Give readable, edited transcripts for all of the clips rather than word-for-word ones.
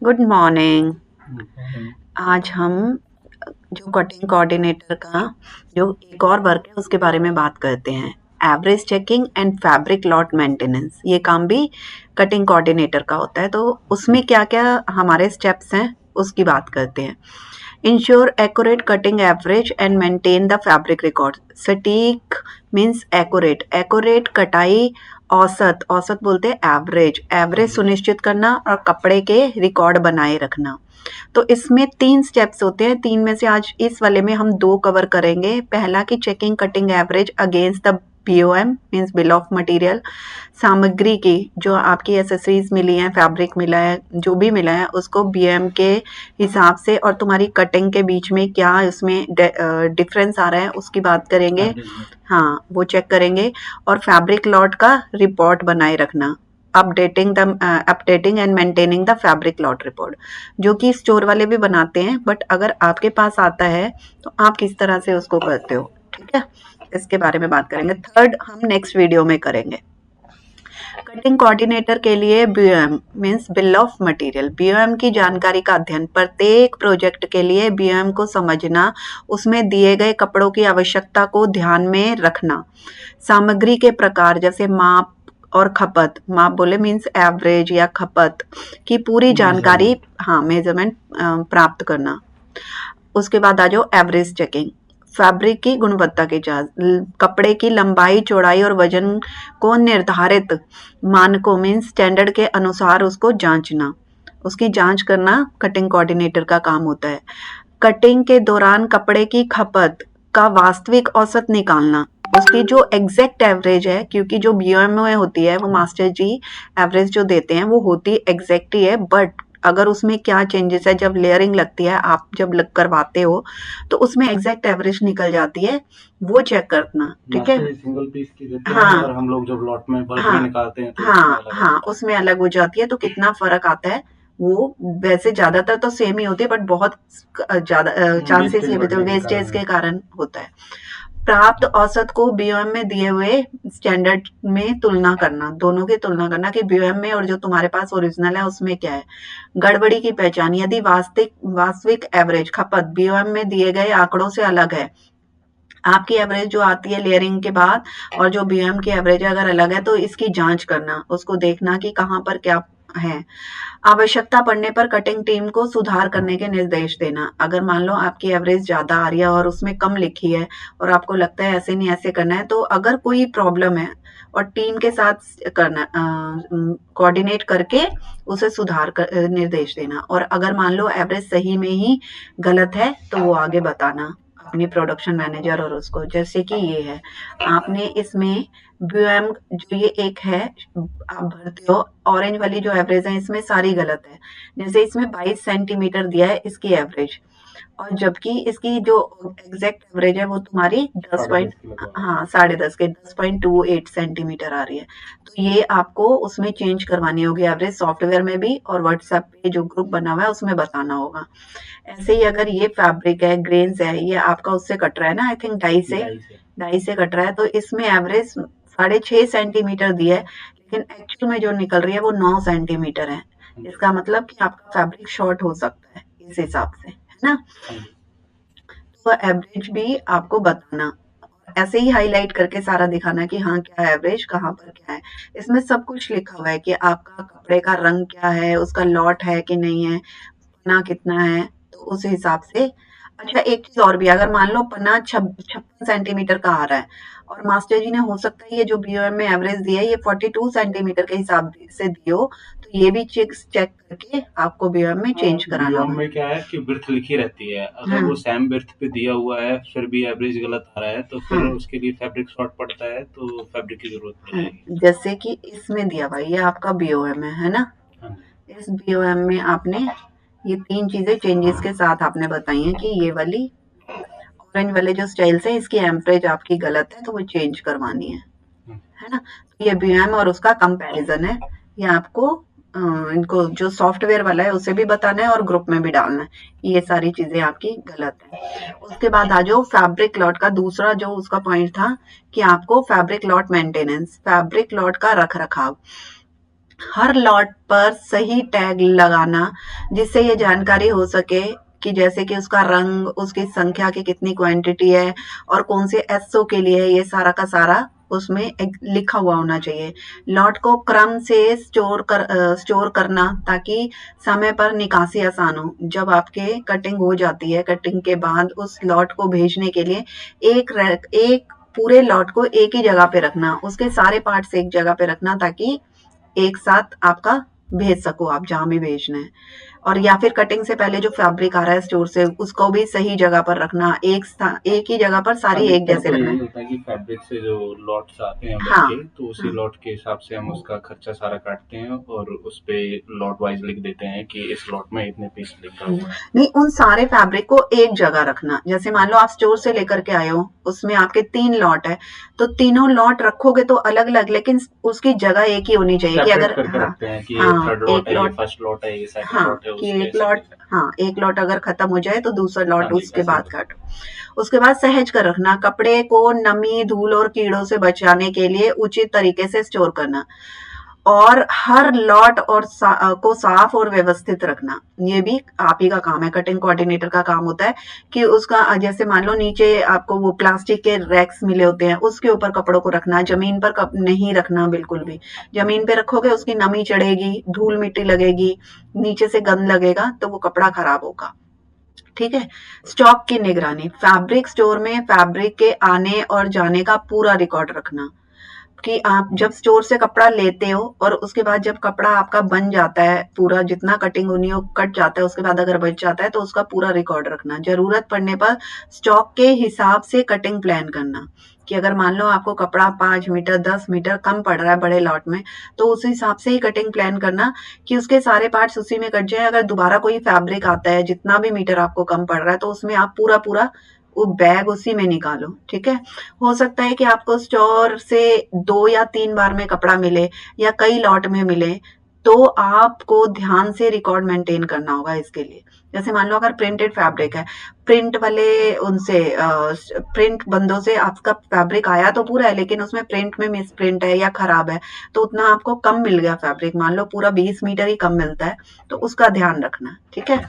Good morning. हम्म। आज हम जो कटिंग कोऑर्डिनेटर का जो एक और वर्क है उसके बारे में बात करते हैं। Average checking and fabric lot maintenance, ये काम भी कटिंग कोऑर्डिनेटर का होता है। तो उसमें क्या क्या हमारे स्टेप्स हैं उसकी बात करते हैं। Ensure accurate cutting average and maintain the fabric record. सटीक मीन्स एक्यूरेट, एक्यूरेट कटाई, औसत, औसत बोलते हैं एवरेज, एवरेज सुनिश्चित करना और कपड़े के रिकॉर्ड बनाए रखना। तो इसमें 3 स्टेप्स होते हैं, 3 में से आज इस वाले में हम 2 कवर करेंगे। पहला कि checking cutting average against the BOM means bill of material. सामग्री की जो आपकी एसेसरीज मिली हैं, फैब्रिक मिला है, जो भी मिला है उसको बीओएम के हिसाब से और तुम्हारी कटिंग के बीच में क्या इसमें डिफरेंस आ रहा है उसकी बात करेंगे। एवरेज में। हाँ, वो चेक करेंगे। और फैब्रिक लॉट का रिपोर्ट बनाए रखना। Updating and maintaining the fabric lot report, जो कि स्टोर वाले भी बनाते हैं, बट अगर आपके पास आता है तो आप किस तरह से उसको करते हो, ठीक है, इसके बारे में बात करेंगे। थर्ड हम नेक्स्ट वीडियो में करेंगे। कटिंग कोऑर्डिनेटर के लिए BOM means bill of material, BOM की जानकारी का अध्ययन। प्रत्येक प्रोजेक्ट के लिए बीओएम को समझना, उसमें दिए गए कपड़ों की आवश्यकता को ध्यान में रखना। सामग्री के प्रकार जैसे माप और खपत, माप बोले मीन्स एवरेज या खपत की पूरी जानकारी, मेजरमेंट। हाँ मेजरमेंट प्राप्त करना। उसके बाद आ जाओ एवरेज चेकिंग, फैब्रिक की गुणवत्ता की जांच, कपड़े की लंबाई, चौड़ाई और वजन को निर्धारित मानकों मीन्स स्टैंडर्ड के अनुसार उसको जांचना, उसकी जांच करना कटिंग कोऑर्डिनेटर का काम होता है। कटिंग के दौरान कपड़े की खपत का वास्तविक औसत निकालना, उसकी जो एग्जैक्ट एवरेज है, क्योंकि जो बीओएम में होती है वो मास्टर जी एवरेज जो देते हैं वो होती एग्जैक्ट ही है, बट अगर उसमें क्या चेंजेस है, जब लेयरिंग लगती है, आप जब करवाते हो तो उसमें एग्जैक्ट एवरेज निकल जाती है, वो चेक करना, ठीक है। मास्टर जी सिंगल पीस की देते हैं और हाँ हम लोग जब लॉट में बल्क में हाँ निकालते हैं तो उसमें हाँ अलग आ हाँ, जाता है। उसमें अलग हो जाती है, तो कितना फर्क आता है वो। वैसे ज्यादातर तो सेम ही होती है, बट बहुत ज्यादा चांसेस वेस्टेज ये भी तो बढ़ने के वेस्टेज कारण। के कारण होता है। प्राप्त औसत को बीओएम में दिए हुए स्टैंडर्ड में तुलना करना, दोनों की तुलना करना कि बीओएम में और जो तुम्हारे पास ओरिजिनल है उसमें क्या है। गड़बड़ी की पहचान, यदि वास्तविक वास्तविक एवरेज खपत बीओएम में दिए गए आंकड़ों से अलग है, आपकी एवरेज जो आती है लेयरिंग के बाद और जो बीओएम की एवरेज अगर अलग है, तो इसकी जांच करना, उसको देखना कि कहाँ पर क्या है। आवश्यकता पड़ने पर कटिंग टीम को सुधार करने के निर्देश देना। अगर मान लो आपकी एवरेज ज्यादा आ रही है और उसमें कम लिखी है और आपको लगता है ऐसे नहीं ऐसे करना है, तो अगर कोई प्रॉब्लम है और टीम के साथ करना, कोऑर्डिनेट करके उसे सुधार कर निर्देश देना। और अगर मान लो एवरेज सही में ही गलत है तो वो आगे बताना अपनी प्रोडक्शन मैनेजर और उसको, जैसे कि ये है आपने इसमें बीओएम जो ये एक है आप भरते हो, ऑरेंज वाली जो एवरेज है इसमें सारी गलत है। जैसे इसमें 22 सेंटीमीटर दिया है इसकी एवरेज, और जबकि इसकी जो एग्जैक्ट एवरेज है वो तुम्हारी 10 पॉइंट, 10.5 की लगवा रहे हाँ 10.5 के 10.28 सेंटीमीटर आ रही है। तो ये आपको उसमें चेंज करवानी होगी एवरेज, सॉफ्टवेयर में भी और व्हाट्सएप पे जो ग्रुप बना हुआ है उसमें बताना होगा। ऐसे ही अगर ये फैब्रिक है, ग्रेन्स है, ये आपका उससे कट रहा है ना, आई थिंक डाई हैं से, 2.5 से। डाई से कट रहा है, तो इसमें एवरेज 6.5 सेंटीमीटर दी है, लेकिन एक्चुअल में जो निकल रही है वो 9 सेंटीमीटर है। हाँ जी। इसका मतलब कि आपका फैब्रिक शॉर्ट हो सकता है इस हिसाब से, है ना। हाँ जी। तो एवरेज भी आपको बताना, ऐसे ही हाईलाइट करके सारा दिखाना कि हाँ क्या एवरेज कहाँ पर क्या है। इसमें सब कुछ लिखा हुआ है कि आपका कपड़े का रंग क्या है, उसका लॉट है कि नहीं है, पन्ना कितना है, तो उस हिसाब से। अच्छा एक चीज और भी, अगर मान लो पन्ना 56 सेंटीमीटर का आ रहा है और मास्टर जी ने हो सकता है ये जो बीओएम में एवरेज दिया है ये 42 सेंटीमीटर के हिसाब से दियो, तो ये भी चेक चेक करके आपको बीओएम में हाँ, चेंज कराना बीओएम होगा। में क्या है कि बिर्थ लिखी रहती है, अगर हाँ वो सेम बिर्थ पे दिया हुआ है फिर भी एवरेज गलत आ रहा है तो फिर हाँ उसके लिए फैब्रिक शॉर्ट पड़ता है तो फैब्रिक की जरूरत पड़ हाँ, जाएगी। जैसे कि इसमें दिया हुआ है, ये आपका बीओएम है ना। हाँ जी। इस बीओएम में आपने ये 3 चीजें चेंजेस के साथ आपने बताई हैं कि ये वाली ऑरेंज वाले जो स्टाइल्स है इसकी एम्परेज आपकी गलत है तो वो चेंज करवानी हाँ है ना। तो ये बीएम और उसका कंपैरिजन है, ये आपको इनको जो सॉफ्टवेयर वाला है उसे भी बताना है और ग्रुप में भी डालना है, ये सारी चीजें आपकी गलत है। उसके बाद आ जाओ फैब्रिक लॉट का दूसरा जो उसका पॉइंट था कि आपको fabric lot maintenance, fabric lot का रख रखाव। हर लॉट पर सही टैग लगाना जिससे ये जानकारी हो सके कि जैसे कि उसका रंग, उसकी संख्या की कितनी क्वांटिटी है और कौन से एसओ के लिए है, ये सारा का सारा उसमें लिखा हुआ होना चाहिए। लॉट को क्रम से स्टोर करना ताकि समय पर निकासी आसान हो। जब आपके कटिंग हो जाती है, कटिंग के बाद उस लॉट को भेजने के लिए एक पूरे लॉट को एक ही जगह पे रखना, उसके सारे पार्ट्स एक जगह पे रखना ताकि एक साथ आपका भेज सको आप जहां भी भेजना है। और या फिर कटिंग से पहले जो फैब्रिक आ रहा है स्टोर से उसको भी सही जगह पर रखना, एक ही जगह पर सारी एक जैसे तो रखना यही है। होता है कि फैब्रिक से जो लॉट्स आते हैं बन हाँ के, तो उसी हाँ लॉट के हिसाब से हम उसका खर्चा सारा काटते हैं और उस पे लॉट वाइज लिख देते हैं कि इस लॉट में इतने पीस लिखा हुआ है। नहीं, उन सारे फैब्रिक को एक जगह रखना। जैसे मान लो आप स्टोर से लेकर के आए हो, उसमें आपके 3 लॉट है, तो तीनों लॉट रखोगे तो अलग-अलग, लेकिन उसकी जगह एक ही होनी चाहिए कि सेपरेट अगर करके हाँ, रखते हैं कि ये हाँ, थर्ड लॉट एक है, ये लॉट फर्स्ट लॉट है, ये सेकंड हाँ, लॉट है, कि उसके एक ऐसे लॉट करके। हाँ, एक लॉट अगर खत्म हो जाए तो दूसरा हाँ लॉट जी, उसके ऐसे बाद होता है। काटो। उसके बाद सहेज कर रखना, कपड़े को नमी, धूल और कीड़ों से बचाने के लिए उचित तरीके से स्टोर करना और हर लॉट को साफ और व्यवस्थित रखना। ये भी आप ही का काम है, कटिंग कोऑर्डिनेटर का काम होता है कि उसका जैसे मान लो नीचे आपको वो प्लास्टिक के रैक्स मिले होते हैं, उसके ऊपर कपड़ों को रखना, जमीन पर नहीं रखना बिल्कुल भी। जमीन पे रखोगे उसकी नमी चढ़ेगी, धूल मिट्टी लगेगी, नीचे से गंद लगेगा तो वो कपड़ा खराब होगा। ठीक है। स्टॉक की निगरानी, फैब्रिक स्टोर में फैब्रिक के आने और जाने का पूरा रिकॉर्ड रखना कि आप जब स्टोर से कपड़ा लेते हो और उसके बाद जब कपड़ा आपका बन जाता है, पूरा जितना कटिंग होनी हो कट जाता है, उसके बाद अगर बच जाता है तो उसका पूरा रिकॉर्ड रखना। जरूरत पड़ने पर स्टॉक के हिसाब से कटिंग प्लान करना कि अगर मान लो आपको कपड़ा 5 मीटर 10 मीटर कम पड़ रहा है बड़े लॉट में, तो उस हिसाब से ही कटिंग प्लान करना कि उसके सारे पार्ट्स उसी में कट जाए। अगर दोबारा कोई फैब्रिक आता है जितना भी मीटर आपको कम पड़ रहा है तो उसमें आप पूरा पूरा वो बैग उसी में निकालो। ठीक है। हो सकता है कि आपको स्टोर से 2 या 3 बार में कपड़ा मिले या कई लॉट में मिले, तो आपको ध्यान से रिकॉर्ड मेंटेन करना होगा इसके लिए। जैसे मान लो अगर प्रिंटेड फैब्रिक है, प्रिंट वाले उनसे प्रिंट बंदों से आपका फैब्रिक आया तो पूरा है, लेकिन उसमें प्रिंट में मिस प्रिंट है या खराब है, तो उतना आपको कम मिल गया फैब्रिक, मान लो पूरा 20 मीटर ही कम मिलता है, तो उसका ध्यान रखना। ठीक है।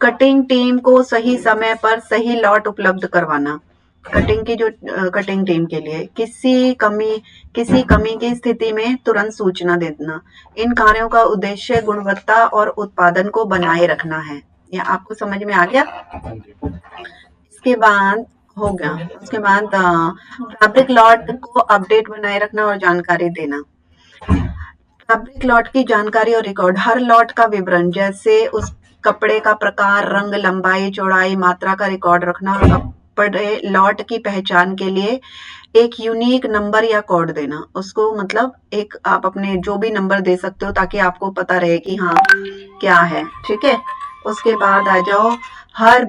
कटिंग टीम को सही समय पर सही लॉट उपलब्ध करवाना। कटिंग की जो कटिंग टीम के लिए किसी कमी की स्थिति में तुरंत सूचना देना। इन कार्यों का उद्देश्य गुणवत्ता और उत्पादन को बनाए रखना है। यह आपको समझ में आ गया? हाँ जी। इसके बाद हो गया। उसके बाद फैब्रिक लॉट को अपडेट बनाए रखना और जानकारी देना। फैब्रिक लॉट की जानकारी और रिकॉर्ड, हर लॉट का विवरण जैसे उस कपड़े का प्रकार, रंग, लंबाई, चौड़ाई, मात्रा का रिकॉर्ड रखना। कपड़े लॉट की पहचान के लिए एक यूनिक नंबर या कोड देना। उसको मतलब एक आप अपने जो भी नंबर दे सकते हो ताकि आपको पता रहे कि हाँ क्या है। ठीक है। उसके बाद आ जाओ, हर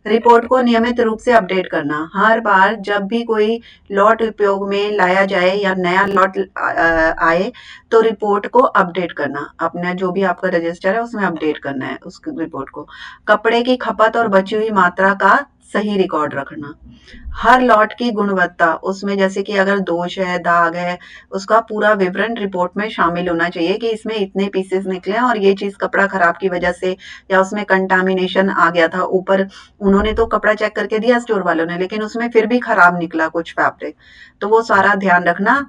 रिपोर्ट को नियमित रूप से अपडेट करना। हर बार जब भी कोई लॉट उपयोग में लाया जाए या नया लॉट आए तो रिपोर्ट को अपडेट करना। अपना जो भी आपका रजिस्टर है उसमें अपडेट करना है उस रिपोर्ट को। कपड़े की खपत और बची हुई मात्रा का सही रिकॉर्ड रखना। हर लॉट की गुणवत्ता, उसमें जैसे कि अगर दोष है, दाग है, उसका पूरा विवरण रिपोर्ट में शामिल होना चाहिए कि इसमें इतने पीसेस निकले और ये चीज कपड़ा खराब की वजह से या उसमें कंटामिनेशन आ गया था। ऊपर उन्होंने तो कपड़ा चेक करके दिया स्टोर वालों ने, लेकिन उसमें फिर भी खराब निकला कुछ फैब्रिक, तो वो सारा ध्यान रखना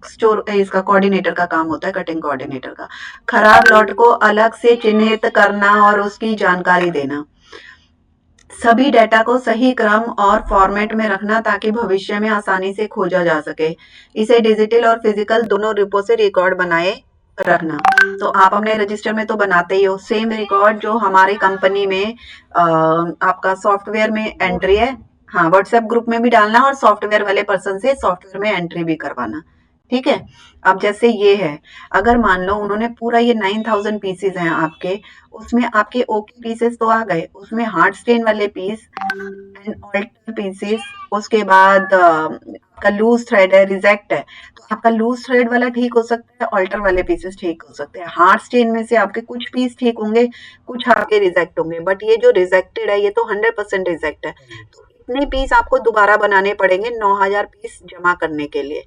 स्टोर इसका कोऑर्डिनेटर का काम होता है, कटिंग कोऑर्डिनेटर का। खराब लॉट को अलग से चिन्हित करना और उसकी जानकारी देना। सभी डेटा को सही क्रम और फॉर्मेट में रखना ताकि भविष्य में आसानी से खोजा जा सके। इसे डिजिटल और फिजिकल दोनों रूपों से रिकॉर्ड बनाए रखना। तो आप अपने रजिस्टर में तो बनाते ही हो सेम रिकॉर्ड जो हमारी कंपनी में आपका सॉफ्टवेयर में एंट्री है। हाँ, व्हाट्सएप ग्रुप में भी डालना और सॉफ्टवेयर वाले पर्सन से सॉफ्टवेयर में एंट्री भी करवाना। ठीक है। अब जैसे ये है, अगर मान लो उन्होंने पूरा ये 9000 पीसेस हैं आपके, उसमें आपके ओके पीसेस तो आ गए, उसमें हार्ड स्टेन वाले पीस एंड ऑल्टर पीसेस, उसके बाद आपका लूज थ्रेड है, रिजेक्ट है, तो आपका लूज थ्रेड वाला ठीक हो सकता है, ऑल्टर वाले पीसेस ठीक हो सकते हैं। हार्ड स्टेन में से आपके कुछ पीस ठीक होंगे, कुछ आपके रिजेक्ट होंगे, बट ये जो रिजेक्टेड है ये तो 100% रिजेक्ट है, तो इतने पीस आपको दोबारा बनाने पड़ेंगे 9000 पीस जमा करने के लिए।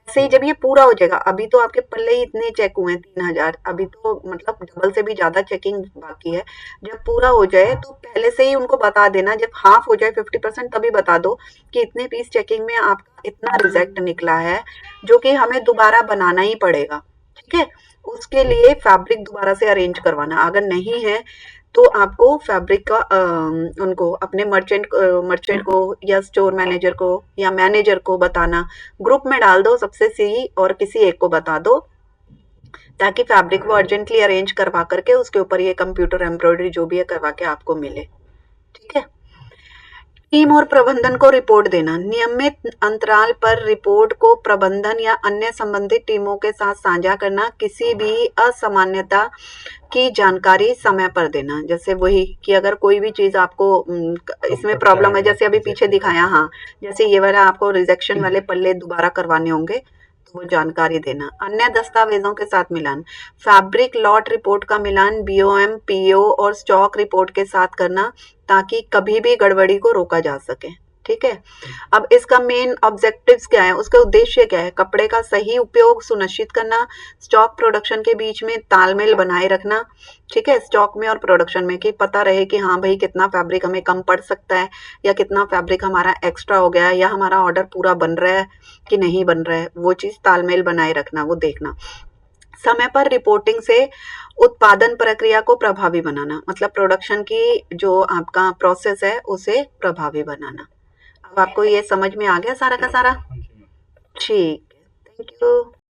ऐसे ही जब ये पूरा हो जाएगा, अभी तो आपके पल्ले ही इतने चेक हुए हैं 3000, अभी तो मतलब डबल से भी ज्यादा चेकिंग बाकी है। जब पूरा हो जाए तो पहले से ही उनको बता देना, जब हाफ हो जाए 50% तभी बता दो कि इतने पीस चेकिंग में आपका इतना रिजेक्ट निकला है, जो कि हमें दोबारा बनाना ही पड़ेगा। ठीक है, उसके लिए फैब्रिक दोबारा से अरेंज करवाना, अगर नहीं है तो आपको फैब्रिक का उनको अपने मर्चेंट को या स्टोर मैनेजर को या मैनेजर को बताना, ग्रुप में डाल दो सबसे सी और किसी एक को बता दो, ताकि फैब्रिक वो अर्जेंटली अरेंज करवा करके उसके ऊपर ये कंप्यूटर एम्ब्रॉयडरी जो भी है करवा के आपको मिले। ठीक है। टीम और प्रबंधन को रिपोर्ट देना, नियमित अंतराल पर रिपोर्ट को प्रबंधन या अन्य संबंधित टीमों के साथ साझा करना, किसी भी असामान्यता की जानकारी समय पर देना। जैसे वही कि अगर कोई भी चीज आपको इसमें प्रॉब्लम है, जैसे अभी पीछे दिखाया, हाँ, जैसे ये वाला आपको रिजेक्शन वाले पल्ले दोबारा करवाने होंगे तो वो जानकारी देना। अन्य दस्तावेजों के साथ मिलान, फैब्रिक लॉट रिपोर्ट का मिलान बीओएम, पीओ और स्टॉक रिपोर्ट के साथ करना, ताकि कभी भी गड़बड़ी को रोका जा सके। ठीक है। अब इसका मेन ऑब्जेक्टिव्स क्या है, उसका उद्देश्य क्या है? कपड़े का सही उपयोग सुनिश्चित करना, स्टॉक प्रोडक्शन के बीच में तालमेल बनाए रखना। ठीक है, स्टॉक में और प्रोडक्शन में, कि पता रहे कि हाँ भाई कितना फैब्रिक हमें कम पड़ सकता है, या कितना फैब्रिक हमारा एक्स्ट्रा हो गया है, या हमारा ऑर्डर पूरा बन रहा है कि नहीं बन रहा है, वो चीज तालमेल बनाए रखना, वो देखना। समय पर रिपोर्टिंग से उत्पादन प्रक्रिया को प्रभावी बनाना, मतलब प्रोडक्शन की जो आपका प्रोसेस है उसे प्रभावी बनाना। अब आपको ये समझ में आ गया सारा का सारा? हाँ जी मैम। ठीक है, थैंक यू।